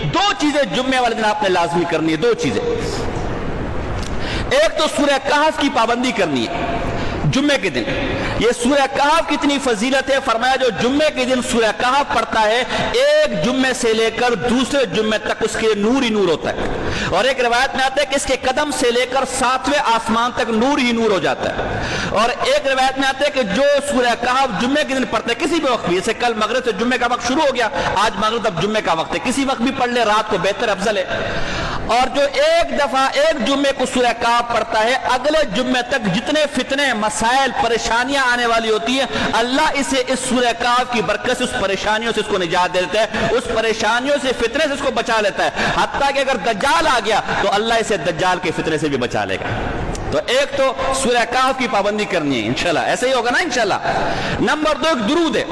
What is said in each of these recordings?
دو چیزیں جمعے والے دن آپ نے لازمی کرنی ہے، دو چیزیں۔ ایک تو سورہ کہف کی پابندی کرنی ہے جمعے کے دن۔ یہ سورہ کہف کتنی فضیلت ہے، فرمایا جو جمعے کے دن سورہ کہف پڑھتا ہے ایک جمعے سے لے کر دوسرے جمعے تک اس کے نور ہی نور ہوتا ہے، اور ایک روایت میں آتا ہے کہ اس کے قدم سے لے کر 7ویں آسمان تک نور ہی نور ہو جاتا ہے، اور ایک روایت میں آتا ہے کہ جو سورہ کہف جمعے کے دن پڑھتا ہے کسی بھی وقت بھی، جیسے کل مغرب سے جمعے کا وقت شروع ہو گیا، آج مغرب تک جمعے کا وقت ہے، کسی وقت بھی پڑھ لے، رات کو بہتر افضل ہے، اور جو ایک دفعہ ایک جمعے کو سورہ کہف پڑھتا ہے اگلے جمعے تک جتنے فتنے مسائل پریشانیاں آنے والی ہوتی ہیں اللہ اسے اس سورہ کہف کی برکت سے اس پریشانیوں سے اس کو نجات دے دیتا ہے، اس پریشانیوں سے فتنے سے اس کو بچا لیتا ہے، حتیٰ کہ اگر دجال آ گیا تو اللہ اسے دجال کے فتنے سے بھی بچا لے گا۔ تو ایک تو سورہ کہف کی پابندی کرنی ہے انشاءاللہ، ایسے ہی ہوگا نا انشاءاللہ۔ نمبر 2 ایک درود ہے،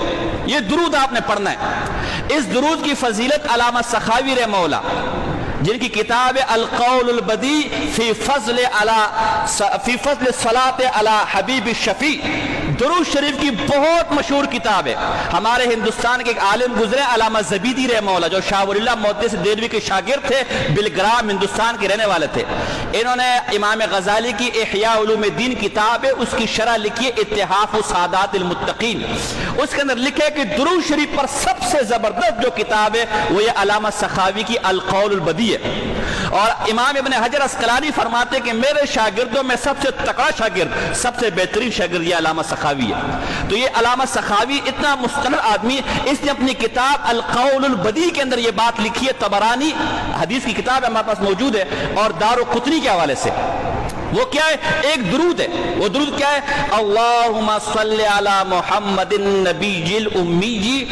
یہ درود آپ نے پڑھنا ہے۔ اس درود کی فضیلت علامہ سخاوی رحمہ اللہ جن کی کتاب القول البدی فی فضل الصلاۃ علی حبیب الشفیع، درود شریف کی بہت مشہور کتاب ہے۔ ہمارے ہندوستان کے ایک عالم گزرے علامہ زبیدی رحمہ اللہ، جو شاہ ولی اللہ محدث دہلوی کے شاگرد تھے، بلگرام ہندوستان کے رہنے والے تھے۔ انہوں نے امام غزالی کی احیاء علوم الدین کتاب ہے، اس کی شرح لکھی ہے اتحاف سعادات المتقین، اس کے اندر لکھے کہ درود شریف پر سب سے زبردست جو کتاب ہے وہ یہ علامہ سخاوی کی القول البدی ہے، اور امام ابن حجر عسقلانی فرماتے ہیں کہ میرے شاگردوں میں سب سے تکڑا شاگرد، سب سے بہترین شاگرد یہ علامہ سخاوی ہے۔ تو یہ علامہ سخاوی اتنا مستند آدمی، اس نے اپنی کتاب القول البدی کے اندر یہ بات لکھی ہے، طبرانی حدیث کی کتاب ہمارے پاس موجود ہے، اور دارقطنی کے حوالے سے۔ وہ کیا ہے؟ ایک درود ہے، وہ درود کیا ہے؟ اللہم صلی علی محمد النبی الامی